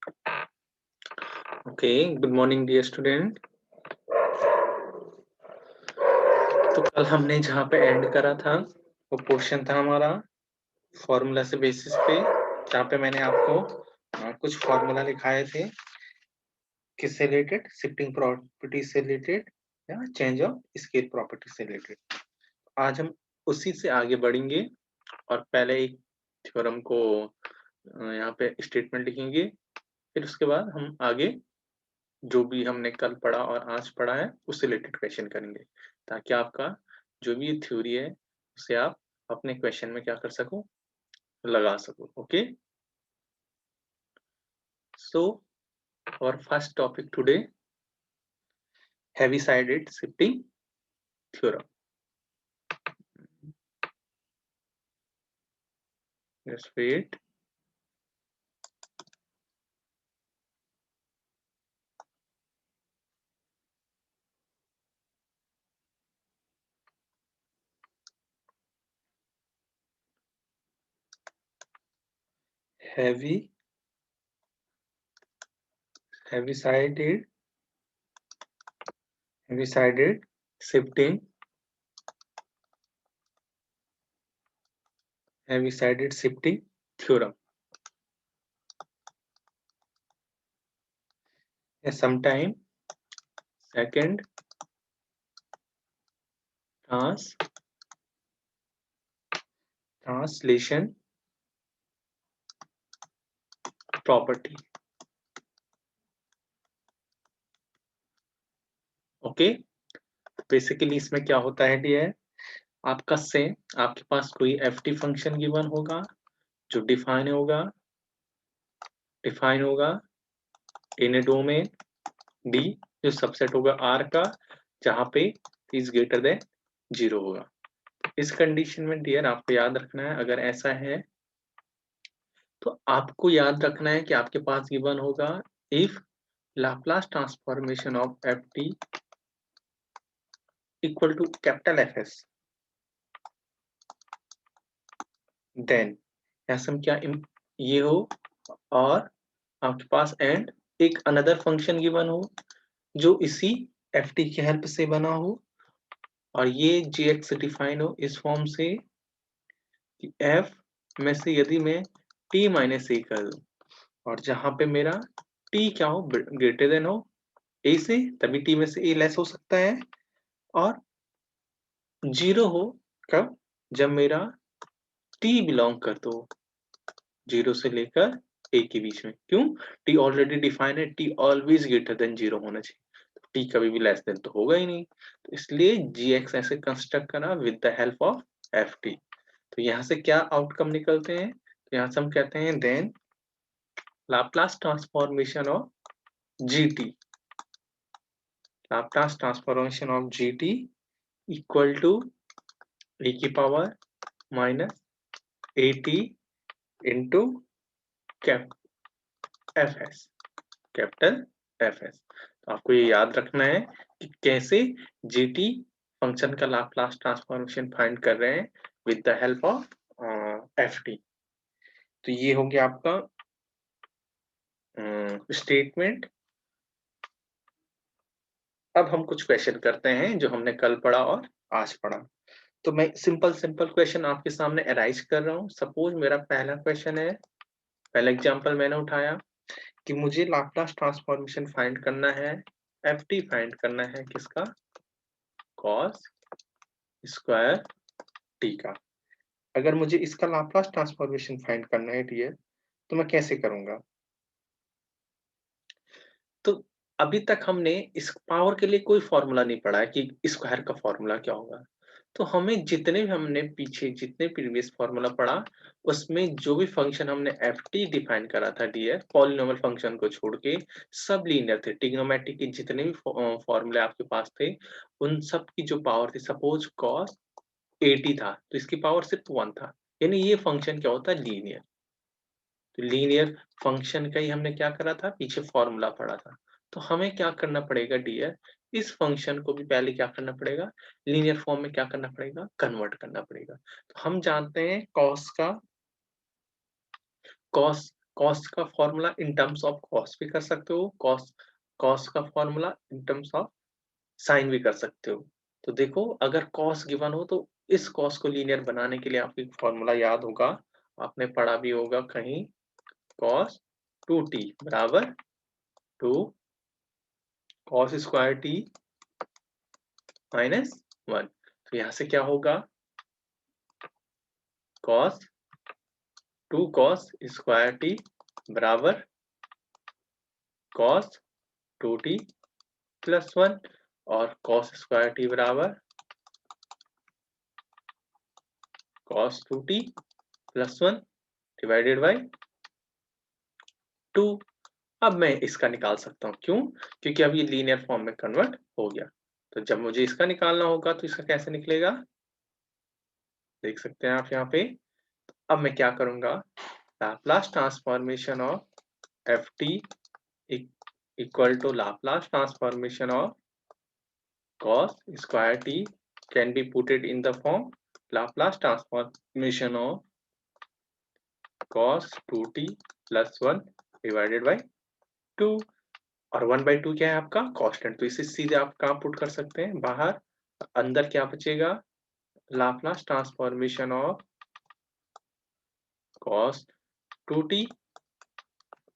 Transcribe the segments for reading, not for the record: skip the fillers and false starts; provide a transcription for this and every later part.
Okay, good morning dear student. तो कल हमने जहाँ पे एंड करा था वो क्वेश्चन था हमारा फॉर्मूला से बेसिस पे, जहाँ पे मैंने आपको कुछ फॉर्मूला लिखाए थे किससे रिलेटेड, शिफ्टिंग प्रॉपर्टी से रिलेटेड या चेंज ऑफ स्केल प्रॉपर्टी से रिलेटेड। आज हम उसी से आगे बढ़ेंगे और पहले एक थ्योरम को यहाँ पे स्टेटमेंट लिखेंगे, फिर उसके बाद हम आगे जो भी हमने कल पढ़ा और आज पढ़ा है उससे रिलेटेड क्वेश्चन करेंगे, ताकि आपका जो भी थ्योरी है उसे आप अपने क्वेश्चन में क्या कर सको, लगा सको। Okay, so our first topic today, heavy sided shifting theorem. Just wait. heavy sided shifting theorem, sometime second translation property. Okay, basically इसमें क्या होता है डियर, आपका से आपके पास कोई ft फंक्शन गिवन होगा जो डिफाइन होगा इन ए डोमेन D, जो सबसेट होगा R का, जहां पे इज ग्रेटर देन 0 होगा। इस कंडीशन में डियर आपको याद रखना है, अगर ऐसा है तो आपको याद रखना है कि आपके पास गिवन होगा if Laplace transformation of ft equal to capital Fs, then ऐसा क्या ये हो और आपके पास एंड एक अनदर फंक्शन गिवन हो जो इसी ft की हेल्प से बना हो, और ये gx डिफाइन हो इस फॉर्म से कि f में से यदि मैं t माइनस ए कर दूं और जहां पे मेरा t क्या हो, ग्रेटर देन हो a से, तभी t में से a लेस हो सकता है, और 0 हो कब, जब मेरा t बिलोंग कर दो 0 से लेकर a के बीच में। क्यों, t ऑलरेडी डिफाइन है, t ऑलवेज ग्रेटर देन 0 होना चाहिए, t कभी भी लेस देन तो होगा ही नहीं, तो इसलिए gx ऐसे कंस्ट्रक्ट करा with the help of ft। तो यहाँ से क्या आउटकम निकलते हैं, तो यहाँ से हम कहते हैं then Laplace transformation of gt, Laplace transformation of gt equal to e की power minus at into fs, capital fs। तो आपको ये याद रखना है कि कैसे gt फंक्शन का लाप्लास ट्रांसफॉर्मेशन फाइंड कर रहे हैं with the help of ft। तो ये हो गया आपका स्टेटमेंट। अब हम कुछ क्वेश्चन करते हैं जो हमने कल पढ़ा और आज पढ़ा। तो मैं सिंपल क्वेश्चन आपके सामने अराइज कर रहा हूँ। सपोज मेरा पहला क्वेश्चन है, पहला एग्जांपल मैंने उठाया कि मुझे लाप्लास ट्रांसफॉर्मेशन फाइंड करना है, ft फाइंड करना है किसका, cos स्क्वायर t का। अगर मुझे इसका लाप्लास ट्रांसफॉर्मेशन फाइंड करना है डियर, तो मैं कैसे करूंगा। तो अभी तक हमने इस पावर के लिए कोई फॉर्मूला नहीं पढ़ा है कि स्क्वायर का फॉर्मूला क्या होगा। तो हमें जितने भी हमने पीछे जितने प्रीवियस फॉर्मूला पढ़ा, उसमें जो भी फंक्शन हमने ft डिफाइन करा था डियर, पॉलिनोमियल फंक्शन को छोड़ के सब लीनियर थे। ट्रिग्नोमेट्रिक के जितने भी फॉर्मूले आपके पास थे, उन सब की जो पावर थी, सपोज cos 80 था तो इसकी पावर सिर्फ 1 था, यानी ये फंक्शन क्या होता है, लीनियर। तो लीनियर फंक्शन का ही हमने क्या करा था, पीछे फॉर्मूला पढ़ा था। तो हमें क्या करना पड़ेगा डियर, इस फंक्शन को भी पहले क्या करना पड़ेगा, लीनियर फॉर्म में क्या करना पड़ेगा, कन्वर्ट करना पड़ेगा। तो हम जानते हैं कॉस कॉस्ट का formula in terms of cost भी कर सकते हो, कॉस्ट का formula in terms of sine भी कर सकते हो। तो देखो अगर कॉस गिवन हो तो इस कॉस को लीनियर बनाने के लिए आपको एक फॉर्मूला याद होगा, आपने पढ़ा भी होगा कहीं, कॉस 2t बराबर 2 कॉस स्क्वायर t माइनस 1। तो यहां से क्या होगा, कॉस 2 कॉस स्क्वायर t बराबर कॉस 2t प्लस 1 और कॉस स्क्वायर t बराबर cos 2t plus 1 divided by 2। अब मैं इसका निकाल सकता हूँ, क्यों? क्योंकि अब ये लीनियर फॉर्म में कन्वर्ट हो गया। तो जब मुझे इसका निकालना होगा तो इसका कैसे निकलेगा, देख सकते हैं आप यहाँ पे। अब मैं क्या करूंगा, Laplace transformation of f t equal to Laplace transformation of cos square t can be put it in the form Laplace transformation of cos 2t plus 1 divided by 2। और 1/2 क्या है आपका कांस्टेंट, तो इसे सीधे आप कहाँ पुट कर सकते हैं, बाहर। अंदर क्या बचेगा, Laplace transformation of cos 2t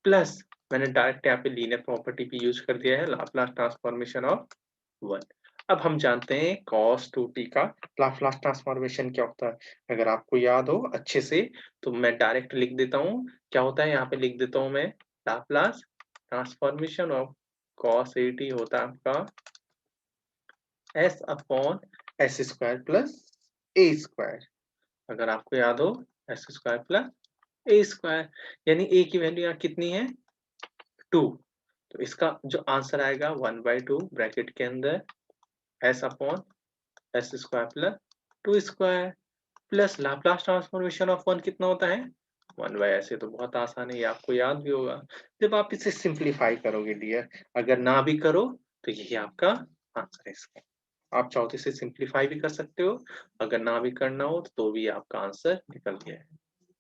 plus मैंने डायरेक्ट यहाँ पे लीनियर प्रॉपर्टी भी यूज कर दिया है, लाप्लास ट्रांसफॉर्मेशन ऑफ 1। अब हम जानते हैं cos 2t का लाप्लास ट्रांसफॉर्मेशन क्या होता है। अगर आपको याद हो अच्छे से तो मैं डायरेक्ट लिख देता हूँ, क्या होता है यहाँ पे लिख देता हूँ मैं, लाप्लास ट्रांसफॉर्मेशन ऑफ cos 80 होता है आपका s upon S square plus A square. अगर आपको याद हो S square plus A square, यानी ए की वैल्यू यहाँ कितनी है 2। तो इसका जो आंसर आएगा 1/2 ब्रैकेट के अंदर S upon S square plus 2 square plus Laplace transformation of 1 कितना होता है 1/s। तो बहुत आसान है, ये आपको याद भी होगा जब आप इसे सिंप्लीफाई करोगे डियर। अगर ना भी करो तो यही आपका आंसर है इसका। आप चाहो तो इसे सिंप्लीफाई भी कर सकते हो, अगर ना भी करना हो तो भी आपका आंसर निकल गया है।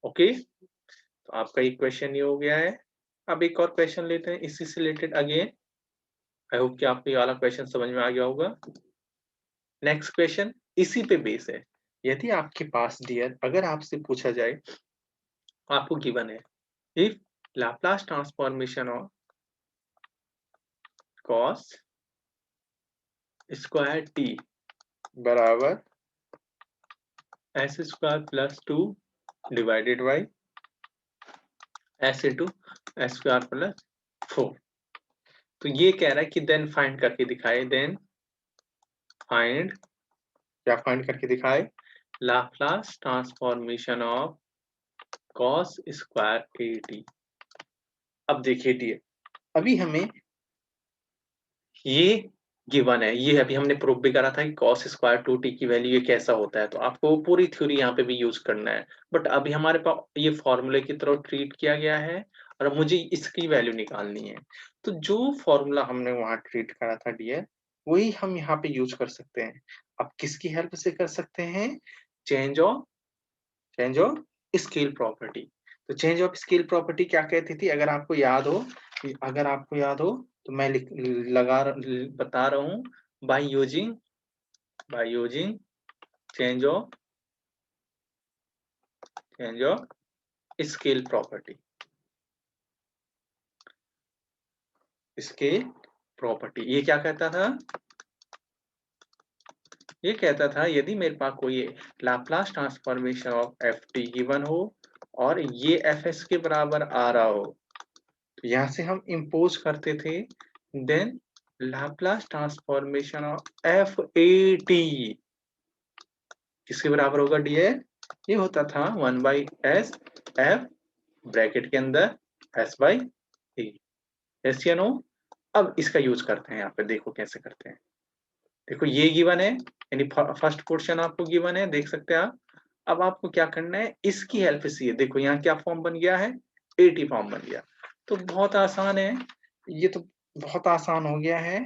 ओके, तो आपका एक क्वेश्चन ये हो गया है। अब एक और क्वेश्चन लेते हैं इसी से रिलेटेड अगेन। आई होप कि आपको ये वाला क्वेश्चन समझ में आ गया होगा। नेक्स्ट क्वेश्चन इसी पे बेस है। यदि आपके पास डियर अगर आपसे पूछा जाए, आपको गिवन है if Laplace transformation of cos square t बराबर S square plus 2 divided by S into S square plus 4। तो ये कह रहा है कि देन फाइंड करके दिखाए, देन फाइंड, क्या फाइंड करके दिखाए, Laplace transformation of cos square T. अब देखिए डियर, अभी हमें ये गिवन है, ये अभी हमने प्रूव भी करा था कि cos स्क्वायर 2t की वैल्यू ये कैसा होता है, तो आपको पूरी थ्योरी यहाँ पे भी यूज करना है। बट अभी हमारे पास ये फॉर्मूले की तरह ट्रीट किया गया है और मुझे इसकी वैल्यू निकालनी है। तो जो फॉर्मूला हमने वहां ट्रीट करा था डियर, वही हम यहाँ पे यूज कर सकते हैं। अब किसकी हेल्प से कर सकते हैं, चेंज ऑफ स्केल प्रॉपर्टी। तो चेंज ऑफ स्केल प्रॉपर्टी क्या कहती थी, अगर आपको याद हो, अगर आपको याद हो तो मैं बता रहा हूँ, by using change of scale property. Scale property ये क्या कहता था, ये कहता था यदि मेरे पास कोई Laplace transformation of f T given हो और ये एफ एस के बराबर आ रहा हो, तो यहाँ से हम इम्पोज करते थे, then Laplace transformation of f a t किसके बराबर होगा डियर, ये होता था 1/s एफ ब्रैकेट के अंदर s/e। यस या नो। अब इसका यूज करते हैं यहाँ पे, देखो कैसे करते हैं। देखो ये गिवन है, यानी फर्स्ट पोर्शन आपको गिवन है, देख सकते हैं आप। अब आपको क्या करना है, इसकी हेल्प से, देखो यहाँ क्या फॉर्म बन गया है, एटी फॉर्म बन गया। तो बहुत आसान है, ये तो बहुत आसान हो गया है।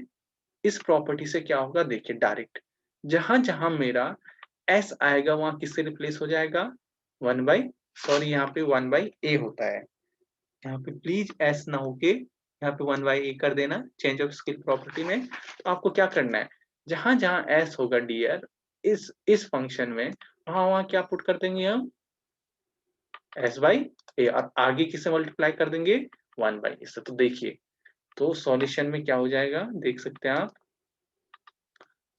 इस प्रॉपर्टी से क्या होगा, देखिए डायरेक्ट जहां जहां मेरा एस आएगा वहां किससे रिप्लेस हो जाएगा, 1/, सॉरी यहाँ पे 1/a होता है, यहाँ पे प्लीज एस ना होके यहाँ पे 1/a कर देना चेंज ऑफ स्केल प्रॉपर्टी में। तो आपको क्या करना है, जहां जहां एस होगा डियर इस फंक्शन में, वहां वहां क्या पुट कर देंगे हम, एस बाई ए, और आगे किसे मल्टीप्लाई कर देंगे 1/a से। तो देखिए, तो सॉल्यूशन में क्या हो जाएगा, देख सकते हैं आप,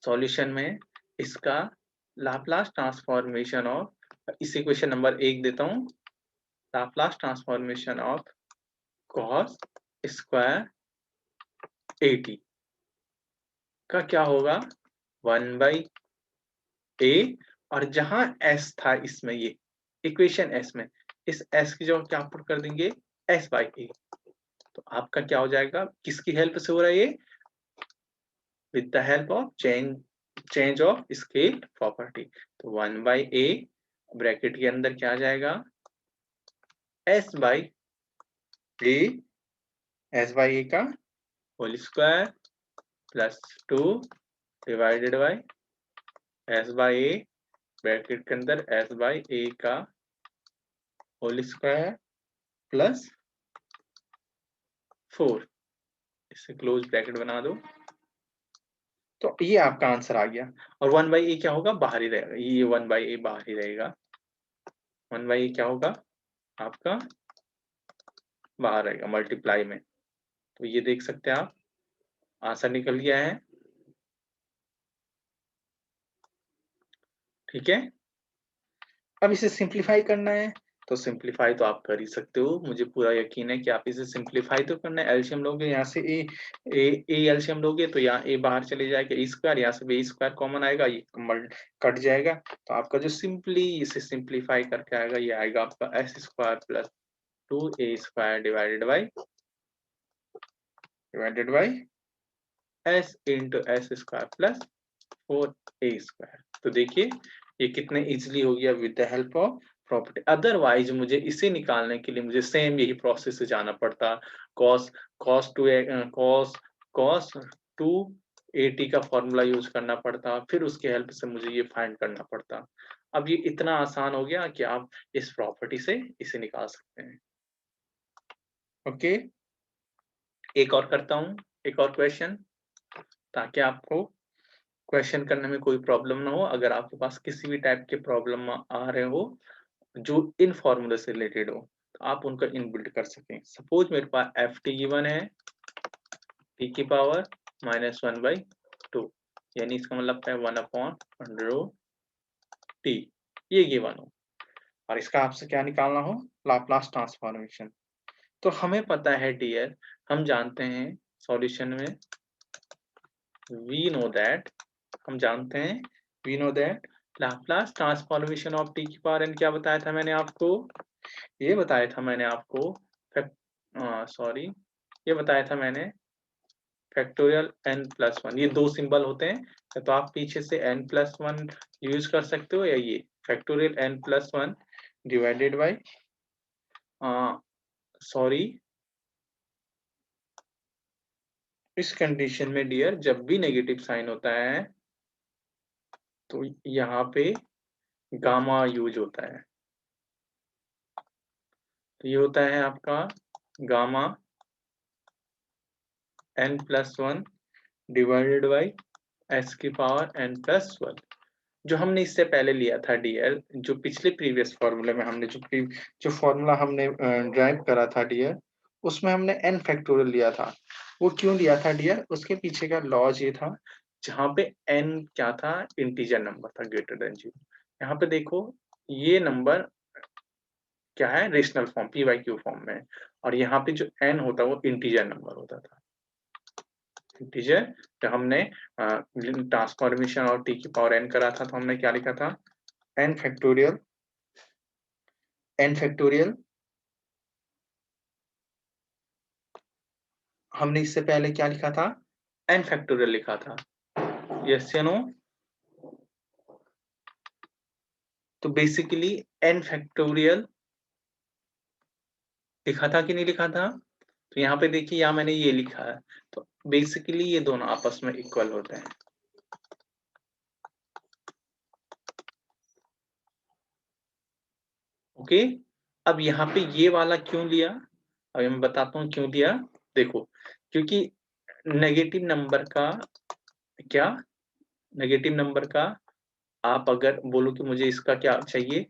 सॉल्यूशन में इसका लाप्लास ट्रांसफॉर्मेशन ऑफ, इस इक्वेशन नंबर 1 देता हूं, Laplace transformation of cos square at का क्या होगा 1/a, और जहां s था इसमें, ये इक्वेशन s में, इस s की जगह क्या पुट कर देंगे s/a। तो आपका क्या हो जाएगा, किसकी हेल्प से हो रहा है ये, with the help of change of scale property. तो 1/a ब्रैकेट के अंदर क्या आ जाएगा, s/a, s/a का whole square plus 2 divided by s/a, bracket के अंदर s/a का होल स्क्वायर प्लस 4, इससे क्लोज ब्रैकेट बना दो। तो ये आपका आंसर आ गया। और 1/a क्या होगा, बाहर ही रहेगा, ये 1/a बाहर ही रहेगा, 1/a क्या होगा आपका बाहर रहेगा मल्टीप्लाई में। तो ये देख सकते हैं आप, आंसर निकल गया है। ठीक है, अब इसे सिंप्लीफाई करना है, तो सिंप्लीफाई तो आप कर ही सकते हो, मुझे पूरा यकीन है कि आप इसे सिंप्लीफाई तो करना है। एलसीएम लोगे यहाँ से ए एलसीएम लोगे तो यहाँ ए बाहर चले जाएगा, ए स्क्वायर, यहाँ से बी स्क्वायर कॉमन आएगा, ये कट जाएगा। तो आपका जो सिंपली इसे सिंप्लीफाई करके आएगा, ये आएगा आपका S square plus 2a square divided by S into S square plus 4a square. तो देखिए ये कितने इजीली हो गया with the help of property. Otherwise मुझे इसे निकालने के लिए मुझे सेम यही प्रोसेस से जाना पड़ता, cos cos 2at का फॉर्मूला यूज करना पड़ता, फिर उसके हेल्प से मुझे ये फाइंड करना पड़ता। अब ये इतना आसान हो गया कि आप इस प्रॉपर्टी से इसे निकाल सकते हैं। ओके, एक और करता हूं, एक और क्वेश्चन, ताकि आपको क्वेश्चन करने में कोई प्रॉब्लम ना हो। अगर आपके पास किसी भी टाइप के प्रॉब्लम आ रहे हो जो इन फॉर्मूले से रिलेटेड हो, तो आप उनका इनबिल्ट कर सकें। सपोज मेरे पास एफ टी गिवन है, टी की पावर -1/2, यानी इसका मतलब है 1/√t, ये गिवन हो, और इसका आपसे क्या निकालना हो, लाप्लास ट्रांसफॉर्मेशन। तो हमें पता है डियर, हम जानते हैं सॉल्यूशन में, वी नो दैट, हम जानते हैं, we know that Laplace transformation of t की पावर n, क्या बताया था मैंने आपको, ये बताया था मैंने आपको, सॉरी, ये बताया था मैंने फैक्टोरियल n+1, ये दो सिंबल होते हैं, तो आप पीछे से n+1 यूज कर सकते हो, या ये factorial n+1 divided by, sorry, इस कंडीशन में डियर जब भी नेगेटिव साइन होता है तो यहाँ पे गामा यूज होता है। तो ये होता है आपका gamma n+1 divided by s की पावर n+1, जो हमने इससे पहले लिया था डियर, जो पिछले प्रीवियस फॉर्मूले में हमने जो फॉर्मूला हमने ड्राइव करा था डियर, उसमें हमने n फैक्टोरियल लिया था। वो क्यों लिया था डियर, उसके पीछे का लॉज ये था, जहाँ पे n क्या था, इंटीजर नंबर था ग्रेटर देन 0। यहाँ पे देखो, ये नंबर क्या है, रेशनल फॉर्म p/q फॉर्म में, और यहाँ पे जो n होता है वो इंटीजर नंबर होता था। इंटीजर, तो हमने ट्रांसफॉर्मेशन और t की पावर n करा था, तो हमने क्या लिखा था, n फैक्टोरियल, हमने इससे पहले क्या लिखा था, n फैक्टोरियल लिखा था, यस या नो। तो बेसिकली n फैक्टोरियल लिखा था कि नहीं लिखा था, तो यहाँ पे देखिए, यहाँ मैंने ये लिखा है, तो बेसिकली ये दोनों आपस में इक्वल होते हैं। ओके, अब यहाँ पे ये वाला क्यों लिया, अभी मैं बताता हूँ क्यों दिया। देखो, क्योंकि नेगेटिव नंबर का क्या, नेगेटिव नंबर का आप अगर बोलो कि मुझे इसका क्या चाहिए,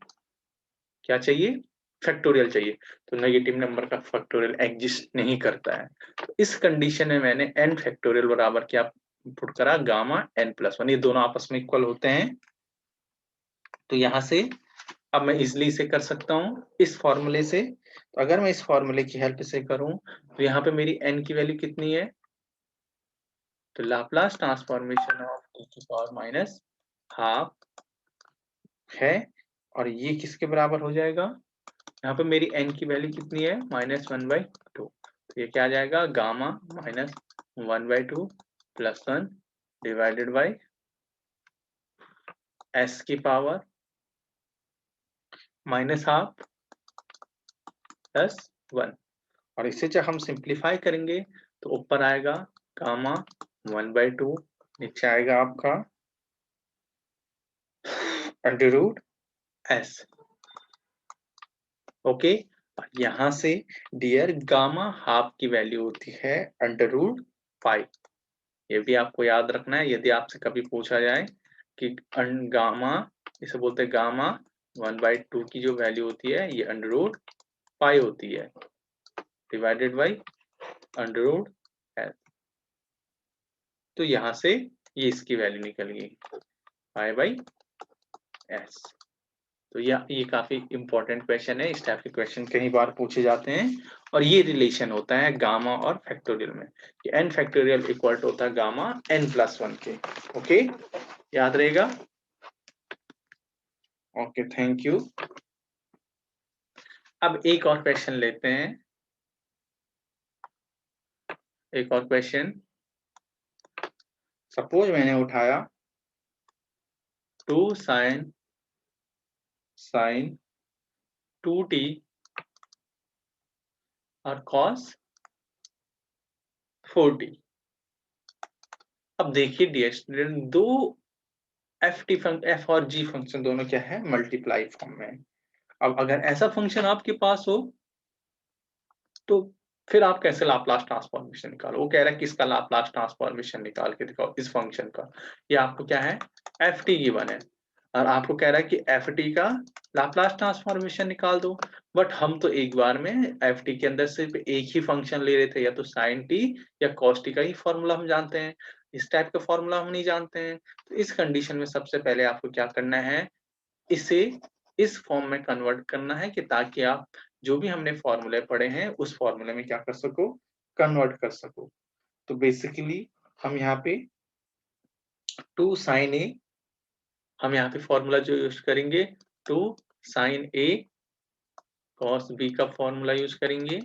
क्या चाहिए, फैक्टोरियल चाहिए, तो नेगेटिव नंबर का फैक्टोरियल एग्जिस्ट नहीं करता है। तो इस कंडीशन में मैंने n फैक्टोरियल बराबर क्या पुट करा, गामा n+1, ये दोनों आपस में इक्वल होते हैं। तो यहां से अब मैं इजिली इसे कर सकता हूं इस फॉर्मूले से। तो अगर मैं इस फॉर्मूले की हेल्प से करूं तो यहाँ पे मेरी n की वैल्यू कितनी है, तो लाप्लास ट्रांसफॉर्मेशन ऑफ e की पावर माइनस हाफ है, और ये किसके बराबर हो जाएगा, यहाँ पे मेरी n की वैल्यू कितनी है, -1/2। तो ये क्या आ जाएगा, गामा -1/2 +1 डिवाइडेड बाई s की पावर -हाफ +1। और इसे जब हम सिंप्लीफाई करेंगे तो ऊपर आएगा गामा 1/2, नीचे आएगा आपका √s। ओके, यहां से डियर गामा हाफ की वैल्यू होती है √5। ये भी आपको याद रखना है, यदि आपसे कभी पूछा जाए कि गामा, इसे बोलते हैं गामा 1/2 की जो वैल्यू होती है ये √5 होती है, डिवाइडेड बाई √s। तो यहां से ये इसकी वैल्यू निकल गई π/s। तो ये काफी इंपॉर्टेंट क्वेश्चन है, इस टाइप के क्वेश्चन कई बार पूछे जाते हैं। और ये रिलेशन होता है गामा और फैक्टोरियल में, कि n फैक्टोरियल इक्वल टू होता है गामा n+1 के। ओके, याद रहेगा। Okay, thank you. अब एक और क्वेश्चन लेते हैं, एक और क्वेश्चन। सपोज मैंने उठाया 2 sin 2t और cos 4t। अब देखिए डियर स्टूडेंट, दो एफ और जी फंक्शन दोनों क्या है, मल्टीप्लाई फॉर्म में। अब अगर ऐसा फंक्शन आपके पास हो तो फिर आप कैसे लाप्लास ट्रांसफॉर्मेशन निकालो, वो कह रहा है किसका लाप्लास ट्रांसफॉर्मेशन निकाल के दिखाओ इस फंक्शन का। ये आपको क्या है, एफ टी गिवन है, और आपको कह रहा है कि एफ टी का लाप्लास ट्रांसफॉर्मेशन निकाल दो। बट हम तो एक बार में एफ टी के अंदर सिर्फ एक ही फंक्शन ले रहे थे, या तो साइन टी या कॉस टी का ही फॉर्मूला हम जानते हैं, इस टाइप का फॉर्मूला हम नहीं जानते हैं। तो इस कंडीशन में सबसे पहले आपको क्या करना है, इसे इस फॉर्म में कन्वर्ट करना है, कि ताकि आप जो भी हमने फॉर्मूले पढ़े हैं उस फॉर्मूले में क्या कर सको, कन्वर्ट कर सको। तो बेसिकली हम यहाँ पे 2 sin a, हम यहाँ पे फॉर्मूला जो यूज करेंगे 2 sin a cos b का फॉर्मूला यूज करेंगे,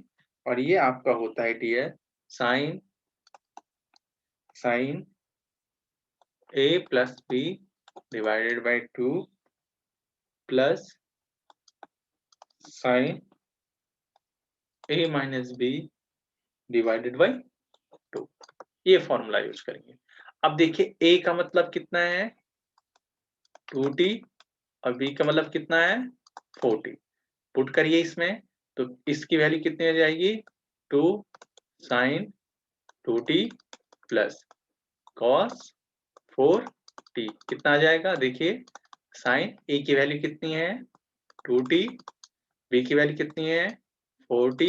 और ये आपका होता है dear sin a plus b divided by 2 plus sin a minus b divided by 2, ये फॉर्मूला यूज करेंगे। अब देखिए a का मतलब कितना है 2t, और b का मतलब कितना है 4t। पुट करिए इसमें, तो इसकी वैल्यू कितनी आ जाएगी 2 sin 2t plus cos 4t, कितना आ जाएगा, देखिए sin a की वैल्यू कितनी है 2t, b की वैल्यू कितनी है 4t,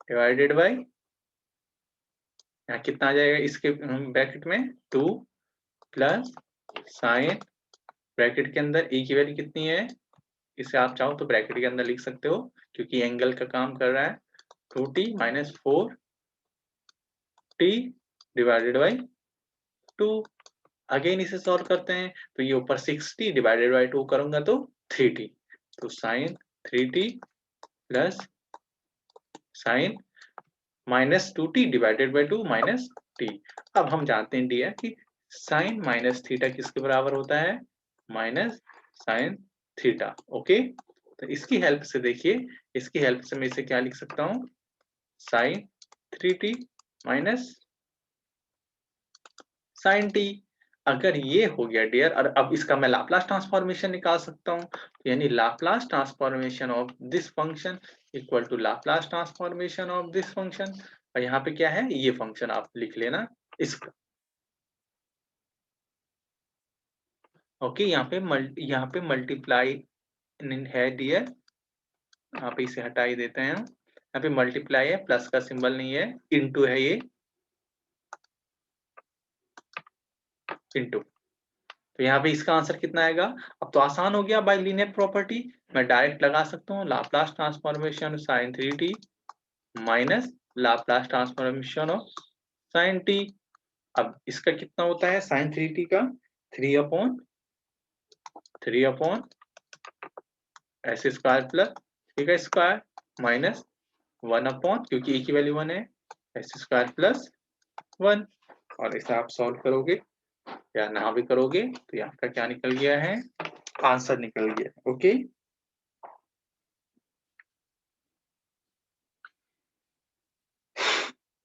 डिवाइडेड बाई यहाँ कितना आ जाएगा इसके ब्रैकेट में 2 प्लस साइन, ब्रैकेट के अंदर e की वैल्यू कितनी है, इसे आप चाहो तो ब्रैकेट के अंदर लिख सकते हो क्योंकि एंगल का काम कर रहा है, 2t minus 4t divided by 2। Again इसे सॉल्व करते हैं, तो ये ऊपर 6t डिवाइडेड बाई 2 करूंगा तो 3t, तो sine 3t plus sine minus 2t divided by 2 minus t। अब हम जानते हैं डियर कि साइन माइनस थीटा किसके बराबर होता है, माइनस साइन थीटा। ओके, तो इसकी हेल्प से देखिए, इसकी हेल्प से मैं इसे क्या लिख सकता हूँ, sign 3t minus sign t। अगर ये हो गया डियर, और अब इसका मैं लाप्लास ट्रांसफॉर्मेशन निकाल सकता हूँ, यानी Laplace transformation of this function equal to Laplace transformation of this function. और यहाँ पे क्या है, ये फंक्शन आप लिख लेना इसका। ओके, यहाँ पे मल्टीप्लाई है डियर, यहाँ पे इसे हटा ही देते हैं हम। यहाँ पे मल्टीप्लाई है, प्लस का सिंबल नहीं है, इनटू है ये, इनटू। तो यहाँ पे इसका आंसर कितना आएगा? अब तो आसान हो गया, बाय लीनियर प्रॉपर्टी मैं डायरेक्ट लगा सकता हूँ Laplace transformation sin 3t minus Laplace transformation of sin t। अब इसका कितना होता है sin 3t का? 3 upon S square plus three का स्क्वायर माइनस 1 अपॉन, क्योंकि ए की वैल्यू 1 है, एस स्क्वायर प्लस 1। और इसे आप सॉल्व करोगे या ना भी करोगे तो ये आपका क्या निकल गया है? आंसर निकल गया। ओके,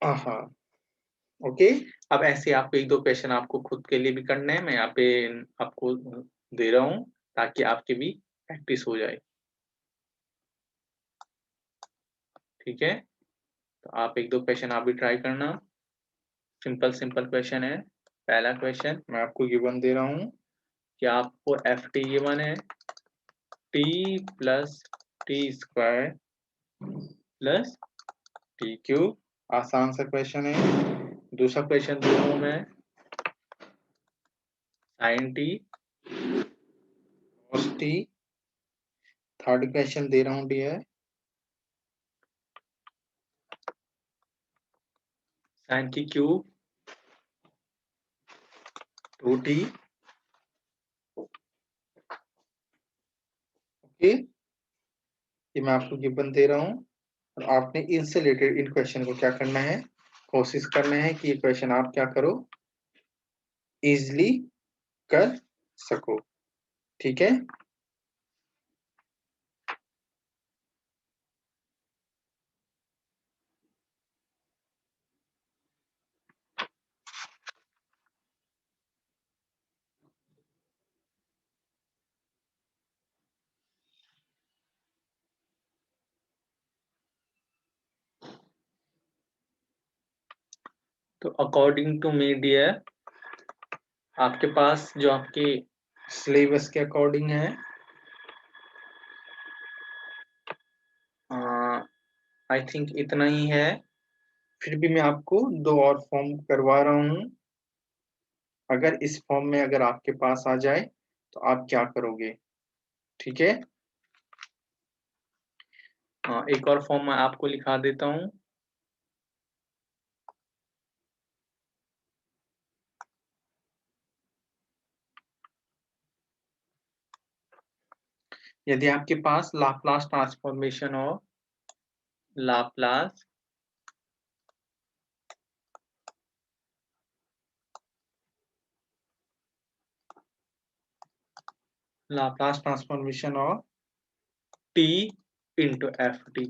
हाँ ओके। अब ऐसे आपको एक दो क्वेश्चन आपको खुद के लिए भी करने हैं, मैं यहाँ पे आपको दे रहा हूँ ताकि आपकी भी प्रैक्टिस हो जाए। ठीक है, तो आप एक दो क्वेश्चन आप भी ट्राई करना। सिंपल सिंपल क्वेश्चन है। पहला क्वेश्चन मैं आपको गिवन दे रहा हूँ कि आपको एफ टी गिवन है, T plus T square plus T cube. आसान सा क्वेश्चन है। दूसरा क्वेश्चन दे रहा हूँ मैं, sine T cos T. Third question दे रहा हूँ डियर, साइन की क्यूब 2t। ओके, ये मैं आपको गिवन दे रहा हूँ और आपने इनसे रिलेटेड इन क्वेश्चन को क्या करना है, कोशिश करना है कि ये क्वेश्चन आप क्या करो, इजिली कर सको। ठीक है, तो अकॉर्डिंग टू मी डियर, आपके पास जो आपके सिलेबस के अकॉर्डिंग है, आई थिंक इतना ही है। फिर भी मैं आपको दो और फॉर्म करवा रहा हूँ। अगर इस फॉर्म में अगर आपके पास आ जाए तो आप क्या करोगे? ठीक है, एक और फॉर्म मैं आपको लिखा देता हूँ। यदि आपके पास लाप्लास ट्रांसफॉर्मेशन और Laplace Laplace transformation of T into F T,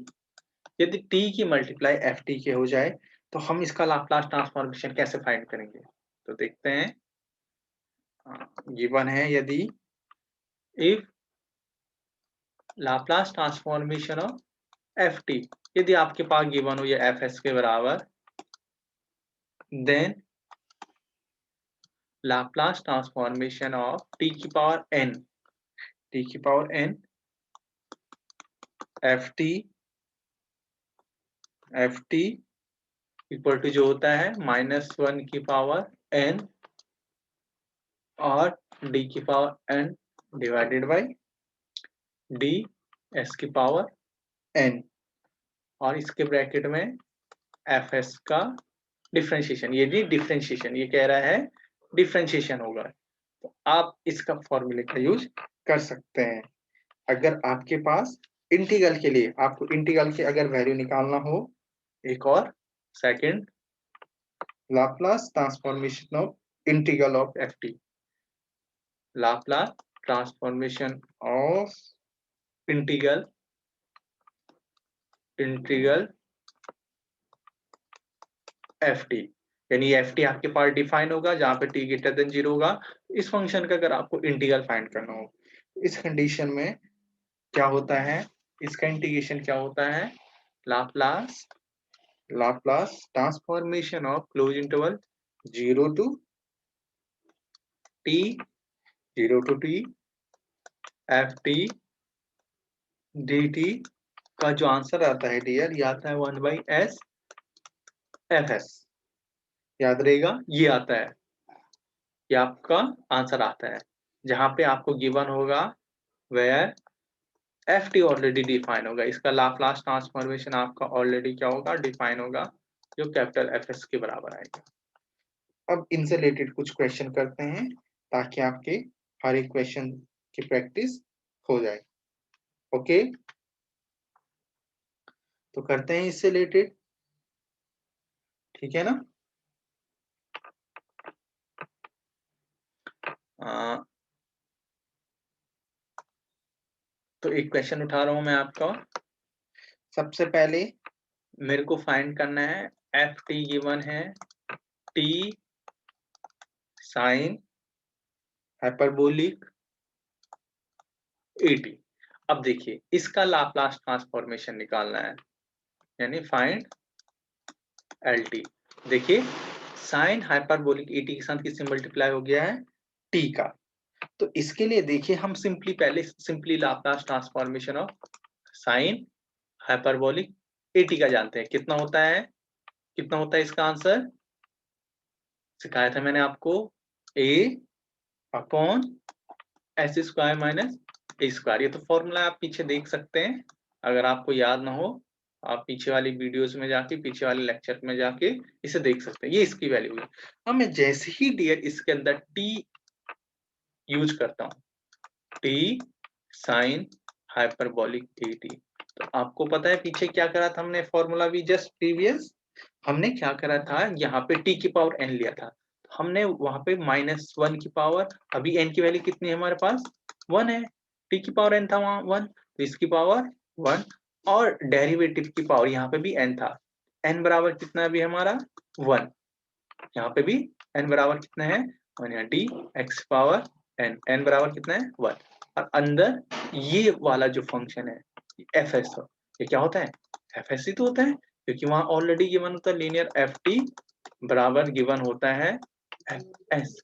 यदि टी की मल्टीप्लाई एफ टी के हो जाए तो हम इसका लाप्लास ट्रांसफॉर्मेशन कैसे फाइंड करेंगे? तो देखते हैं, गिवन है, यदि if Laplace transformation of f T, यदि आपके पास गिवन हो ये एफ एस के बराबर, then Laplace transformation of t की पावर एन, टी की power n f t equal to जो होता है -1 की पावर एन और डी की power n divided by d s की पावर एन, और इसके ब्रैकेट में एफ एस का डिफ्रेंशिएशन। ये भी डिफ्रेंशिएशन, ये कह रहा है डिफ्रेंशिएशन होगा, तो आप इसका फॉर्मूले का यूज कर सकते हैं। अगर आपके पास इंटीग्रल के लिए, आपको इंटीग्रल के अगर वैल्यू निकालना हो, एक और second, Laplace transformation of integral of f T, Laplace transformation of integral integral F T. यानी एफ टी आपके पास डिफाइन होगा जहां पे टी ग्रेटर देन 0 होगा। इस फंक्शन का अगर आपको इंटीग्रल फाइंड करना हो, इस कंडीशन में क्या होता है, इसका इंटीग्रेशन क्या होता है, Laplace transformation of close interval 0 to t F T dt का जो आंसर आता है डियर, ये आता है 1/s fs। याद रहेगा, ये आता है, ये आपका आंसर आता है जहां पे आपको गिवन होगा where f t already define होगा, इसका लाप्लास ट्रांसफॉर्मेशन आपका ऑलरेडी क्या होगा, डिफाइन होगा, जो कैपिटल एफ एस के बराबर आएगा। अब इनसे रिलेटेड कुछ क्वेश्चन करते हैं ताकि आपके हर एक क्वेश्चन की प्रैक्टिस हो जाए। ओके, तो करते हैं इससे रिलेटेड, ठीक है ना। तो एक क्वेश्चन उठा रहा हूं मैं आपका। सबसे पहले मेरे को फाइंड करना है एफ टी गिवन है टी साइन हाइपरबोलिक 80। अब देखिए इसका लाप्लास ट्रांसफॉर्मेशन निकालना है, यानी फाइंड एल टी। देखिए साइन हाइपरबोलिक 80 के साथ किससे मल्टीप्लाई हो गया है, टी का। तो इसके लिए देखिए हम simply Laplace transformation of sine hyperbolic 80 का जानते हैं, कितना होता है इसका आंसर, सिखाया था मैंने आपको, a upon S square minus A square. ये तो फॉर्मूला आप पीछे देख सकते हैं, अगर आपको याद ना हो आप पीछे वाली वीडियोस में जाके, पीछे वाले लेक्चर में जाके इसे देख सकते हैं, ये इसकी वैल्यू है। अब मैं जैसे ही डियर इसके अंदर t यूज करता हूँ, t साइन हाइपरबोलिक 80, तो आपको पता है पीछे क्या करा था हमने, फॉर्मूला भी जस्ट प्रीवियस हमने क्या करा था, यहाँ पे t की पावर n लिया था, हमने वहां पे -1 की पावर, अभी n की वैल्यू कितनी है हमारे पास, 1 है, t की पावर n था वहां 1, तो इसकी पावर 1, और डेरिवेटिव की पावर यहाँ पे भी n था, n बराबर कितना है अभी हमारा 1, यहाँ पे भी n बराबर कितना है 1, यहाँ d x पावर n बराबर कितना है 1, और अंदर ये वाला जो फंक्शन है एफ एस, ये क्या होता है, एफ एस ही तो होता है, क्योंकि वहां ऑलरेडी गिवन होता है लीनियर एफ टी बराबर गिवन होता है एफ एस,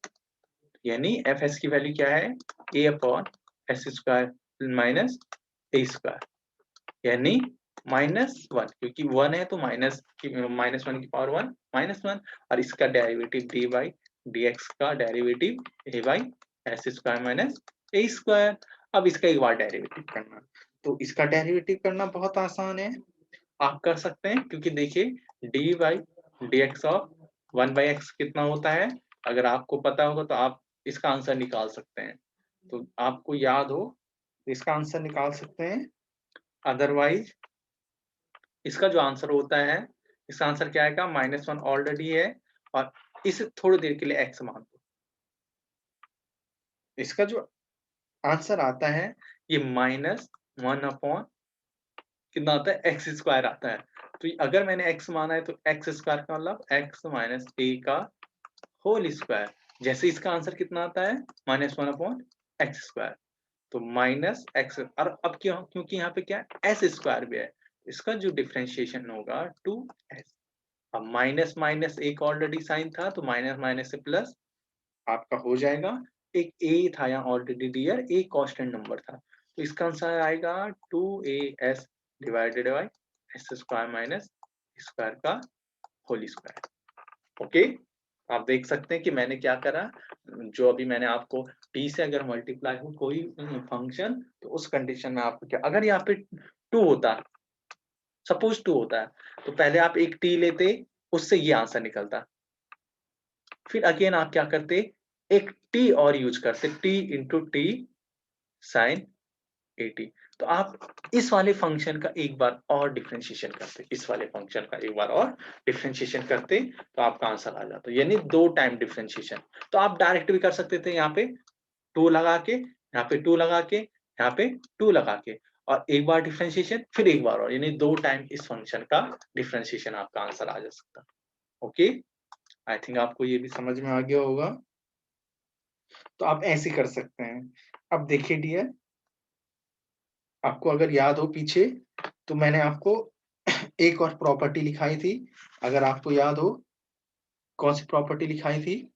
यानी एफ एस की वैल्यू क्या है, ए upon S square minus A square, यानी -1, क्योंकि 1 है तो -1 की पावर 1 -1, और इसका derivative D by D X का derivative A by S square minus A square. अब इसका एक बार डेरिवेटिव करना, तो इसका डेरिवेटिव करना बहुत आसान है, आप कर सकते हैं, क्योंकि देखिए D by D x of 1/x कितना होता है, अगर आपको पता होगा तो आप इसका आंसर निकाल सकते हैं, तो आपको याद हो तो इसका आंसर निकाल सकते हैं, अदरवाइज इसका जो आंसर होता है, इसका आंसर क्या आएगा, -1 ऑलरेडी है, और इसे थोड़ी देर के लिए x मान दो, इसका जो आंसर आता है ये -1 अपॉन कितना आता है, एक्स स्क्वायर आता है, तो अगर मैंने x माना है तो एक्स स्क्वायर का मतलब x माइनस ए का होल स्क्वायर, जैसे इसका आंसर कितना आता है -1 अपॉन एक्स स्क्वायर, तो माइनस एक्स, और अब क्यों, क्योंकि यहाँ पे क्या एस स्क्वायर भी है, इसका जो डिफरेंशिएशन होगा 2s, अब माइनस माइनस एक ऑलरेडी साइन था, तो माइनस माइनस से प्लस आपका हो जाएगा, एक ए था यहाँ already dear, a constant number था, तो इसका आंसर आएगा 2as divided by s square minus square का होल स्क्वायर। ओके, आप देख सकते हैं कि मैंने क्या करा, जो अभी मैंने आपको t से अगर मल्टीप्लाई हो कोई फंक्शन, तो उस कंडीशन में आपको क्या, अगर यहाँ पे 2 होता, सपोज 2 होता है, तो पहले आप एक t लेते, उससे ये आंसर निकलता, फिर अगेन आप क्या करते, एक t और यूज करते, t इंटू टी साइन 80, तो आप इस वाले फंक्शन का एक बार और डिफरेंशिएशन करते, इस वाले फंक्शन का एक बार और डिफरेंशिएशन करते, तो आपका आंसर आ जाता, यानी 2 टाइम डिफरेंशिएशन। तो आप डायरेक्ट भी कर सकते थे, यहाँ पे 2 लगा के, यहाँ पे 2 लगा के, यहाँ पे 2 लगा के, और एक बार डिफरेंशिएशन, फिर एक बार और, यानी 2 टाइम इस फंक्शन का डिफरेंशिएशन आपका आंसर आ जा सकता। ओके, आई थिंक आपको ये भी समझ में आ गया होगा। तो आप ऐसे कर सकते हैं। अब देखिए डियर, आपको अगर याद हो पीछे, तो मैंने आपको एक और प्रॉपर्टी लिखाई थी। अगर आपको याद हो, कौन सी प्रॉपर्टी लिखाई थी?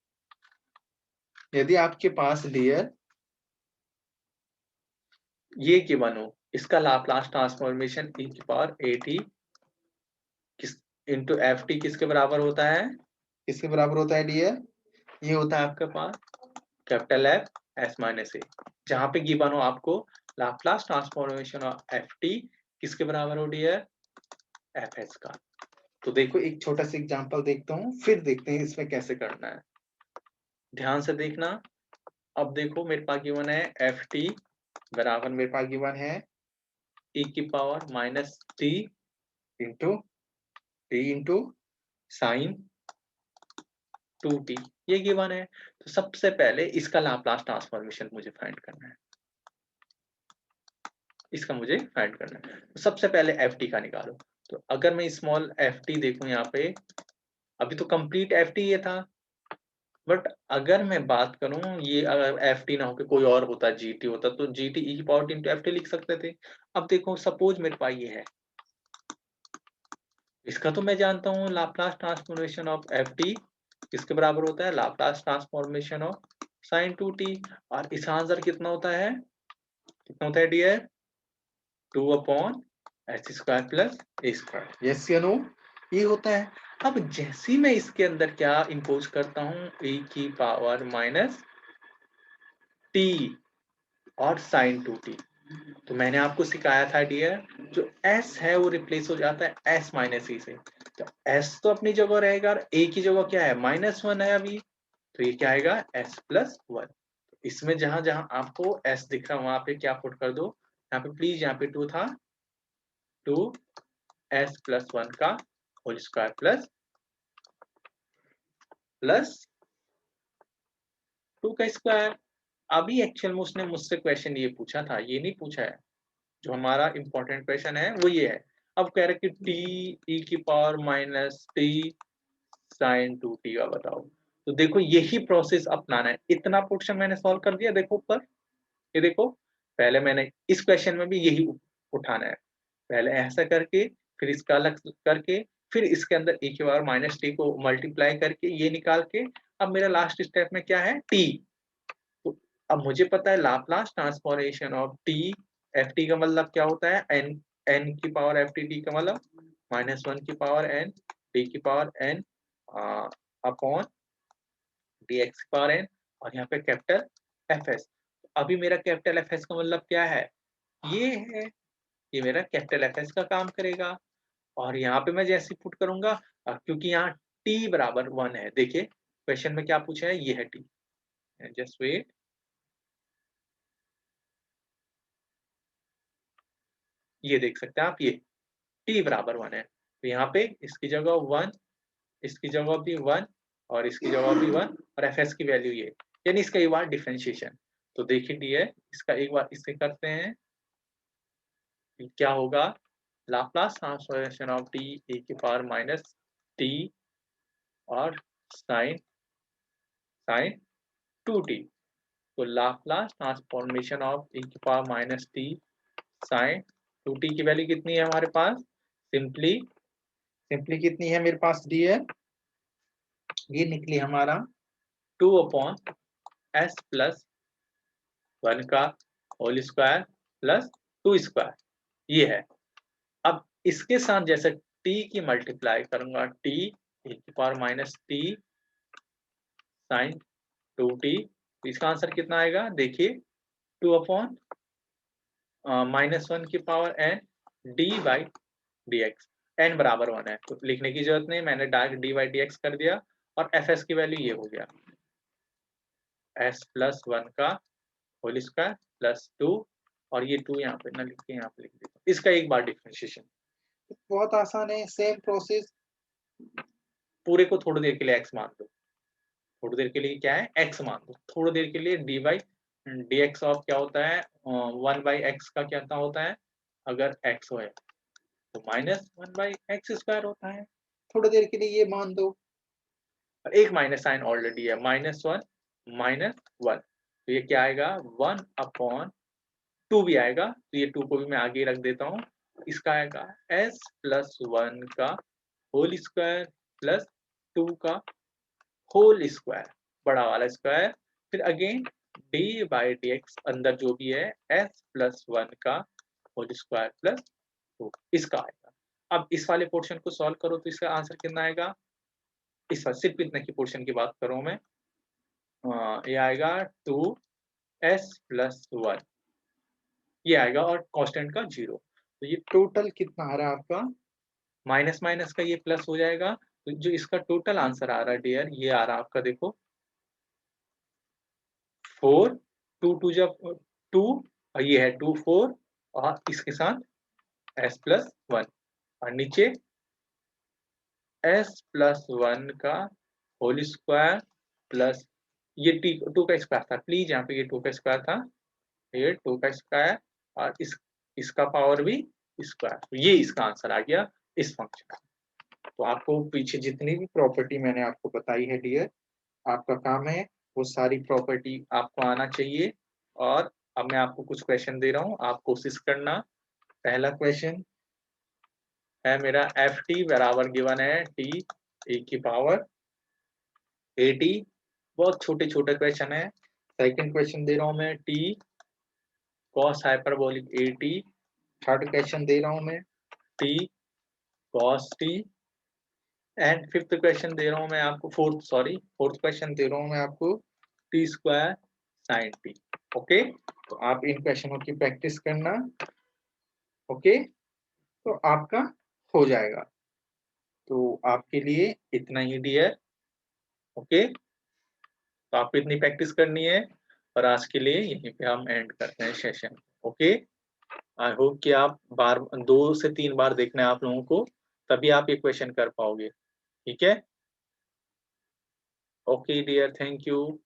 यदि आपके पास डियर ये गिवन हो, इसका लाप्लास ट्रांसफॉर्मेशन e की पावर at किस इंटू एफ टी किसके बराबर होता है? किसके बराबर होता है डियर? ये होता है आपके पास कैपिटल एफ एस माइनस ए। जहां पे गिवन हो आपको Laplace transformation of f T किसके बराबर हो डियर? एफ एस का। तो देखो एक छोटा सा एग्जांपल देखता हूँ, फिर देखते हैं इसमें कैसे करना है। ध्यान से देखना। अब देखो मेरे पास गिवन है एफ टी बराबर, मेरे पास गिवन है e की power minus T into sine 2t, ये गिवन है। तो सबसे पहले इसका लाप्लास ट्रांसफॉर्मेशन मुझे फाइंड करना है, इसका मुझे फाइंड करना है। तो सबसे पहले एफ टी का निकालो। तो अगर मैं स्मॉल एफ टी देखूं यहाँ पे, अभी तो कंप्लीट एफ टी ये था, बट अगर मैं बात करूं ये अगर एफ टी ना होकर कोई और होता, जी टी होता, तो जी टी ई की पावर इंटू एफ टी लिख सकते थे। अब देखो सपोज मेरे पास ये है, इसका तो मैं जानता हूँ Laplace transformation of f T किसके बराबर होता है? Laplace transformation of sine 2t। और इसका आंसर कितना होता है? कितना होता है dear? 2/s² plus A square. Yes या नो? ये होता है। अब जैसे ही मैं इसके अंदर क्या इंपोज करता हूँ, e की पावर माइनस टी और साइन 2t, तो मैंने आपको सिखाया था डियर, जो s है वो रिप्लेस हो जाता है s माइनस ई से। तो s तो अपनी जगह रहेगा और a की जगह क्या है? -1 है अभी, तो ये क्या आएगा? s plus 1। इसमें जहां जहां आपको s दिख रहा है वहां पे क्या पुट कर दो, यहाँ पे प्लीज, यहाँ पे 2 था, 2s प्लस 1 का होल स्क्वायर प्लस प्लस 2 का स्क्वायर। अभी एक्चुअल में उसने मुझसे क्वेश्चन ये पूछा था, ये नहीं पूछा है। जो हमारा इंपॉर्टेंट क्वेश्चन है वो ये है। अब कह रहे कि टी ई की power minus t sine 2t का बताओ। तो देखो यही प्रोसेस अपनाना है। इतना पोर्शन मैंने सॉल्व कर दिया, देखो ऊपर, ये देखो, पहले मैंने इस क्वेश्चन में भी यही उठाना है। पहले ऐसा करके, फिर इसका अलग करके, फिर इसके अंदर e की पावर माइनस टी को मल्टीप्लाई करके ये निकाल के, अब मेरा लास्ट स्टेप में क्या है? टी। तो अब मुझे पता है Laplace transformation of t, f t का मतलब क्या होता है? एन, एन की पावर एफ टी, टी का मतलब -1 की पावर एन, टी की power n upon d x की पावर एन, और यहाँ पे कैपिटल एफ एस। अभी मेरा कैपिटल एफ एस का मतलब क्या है? ये है, ये मेरा कैपिटल एफ एस का काम करेगा। और यहाँ पे मैं जैसे पुट करूंगा, क्योंकि यहाँ टी बराबर 1 है। देखिए क्वेश्चन में क्या पूछा है, ये है टी। जस्ट वेट, ये देख सकते हैं आप, ये t बराबर 1 है। तो यहाँ पे इसकी जगह 1, इसकी जगह भी 1, और इसकी जगह भी 1, और एफ एस की वैल्यू ये, यानी इसका एक बार डिफरेंशिएशन। तो देखिए डी है, इसका एक बार इससे करते हैं, क्या होगा? Laplace transformation of t e की पावर माइनस टी और साइन साइन 2t। तो लाप्लास ट्रांसफॉर्मेशन ऑफ e की power minus t sine 2t की वैल्यू कितनी है हमारे पास? सिंपली सिंपली कितनी है मेरे पास डी है? ये निकली हमारा 2/s प्लस 1 का होल स्क्वायर प्लस 2 स्क्वायर, ये है। अब इसके साथ जैसे t की मल्टीप्लाई करूंगा, t e की power minus t sine 2t, तो इसका आंसर कितना आएगा? देखिए 2/-1 की power n d by D x. N बराबर 1 है तो लिखने की जरूरत नहीं, मैंने direct d by D x कर दिया। और एफ एस की वैल्यू ये हो गया, s प्लस 1 का होल स्क्वायर प्लस 2, और ये 2 यहाँ पे ना लिख के यहाँ पे लिख देता हूँ। इसका एक बार डिफरेंशिएशन, बहुत आसान है, सेम प्रोसेस। पूरे को थोड़ी देर के लिए x मान दो, थोड़ी देर के लिए क्या है? x मान दो, थोड़ी देर के लिए D by D x of क्या होता है? 1/x का क्या होता है अगर x हो, तो -1/x² होता है। थोड़ी देर के लिए ये मान दो, और एक माइनस साइन ऑलरेडी है, -1 -1, तो ये क्या आएगा 1/2 भी आएगा, तो ये 2 को भी मैं आगे रख देता हूँ। इसका आएगा s+1 का होल स्क्वायर प्लस 2 का होल स्क्वायर, बड़ा वाला स्क्वायर, फिर अगेन d/dx अंदर जो भी है s+1 का होल स्क्वायर प्लस 2, इसका आएगा। अब इस वाले पोर्शन को सॉल्व करो तो इसका आंसर कितना आएगा? इस बार सिर्फ इतने की पोर्शन की बात कर रहा हूँ मैं। ये आएगा 2s+1, ये आएगा और कांस्टेंट का 0। तो ये टोटल कितना आ रहा है आपका? माइनस माइनस का ये प्लस हो जाएगा, तो जो इसका टोटल आंसर आ रहा है डियर, ये आ रहा है आपका देखो 4, 2 2 जब 2 और ये है 2 4 और इसके साथ s+1 और नीचे s+1 का होल स्क्वायर प्लस ये 2 का स्क्वायर था, प्लीज यहाँ पे ये 2 का स्क्वायर था, ये 2 का स्क्वायर और इसका पावर भी स्क्वायर, तो ये इसका आंसर आ गया इस फंक्शन का। तो आपको पीछे जितनी भी प्रॉपर्टी मैंने आपको बताई है डियर, आपका काम है वो सारी प्रॉपर्टी आपको आना चाहिए। और अब मैं आपको कुछ क्वेश्चन दे रहा हूँ, आप कोशिश करना। पहला क्वेश्चन है मेरा ft बराबर गिवन है t e की पावर 80, बहुत छोटे छोटे क्वेश्चन है। सेकंड क्वेश्चन दे रहा हूँ मैं t cos hyperbolic 80, third question दे रहा हूँ मैं t cos t, and fifth question दे रहा हूँ मैं आपको, फोर्थ क्वेश्चन दे रहा हूँ मैं आपको t square sine t। Okay, तो आप इन क्वेश्चनों की प्रैक्टिस करना। ओके, तो आपका हो जाएगा। तो आपके लिए इतना ही डियर। ओके, तो आपको इतनी प्रैक्टिस करनी है और आज के लिए यहीं पे हम एंड करते हैं सेशन। ओके, आई होप कि आप 2 से 3 बार देखना है आप लोगों को, तभी आप ये क्वेश्चन कर पाओगे। ठीक है, ओके डियर, थैंक यू।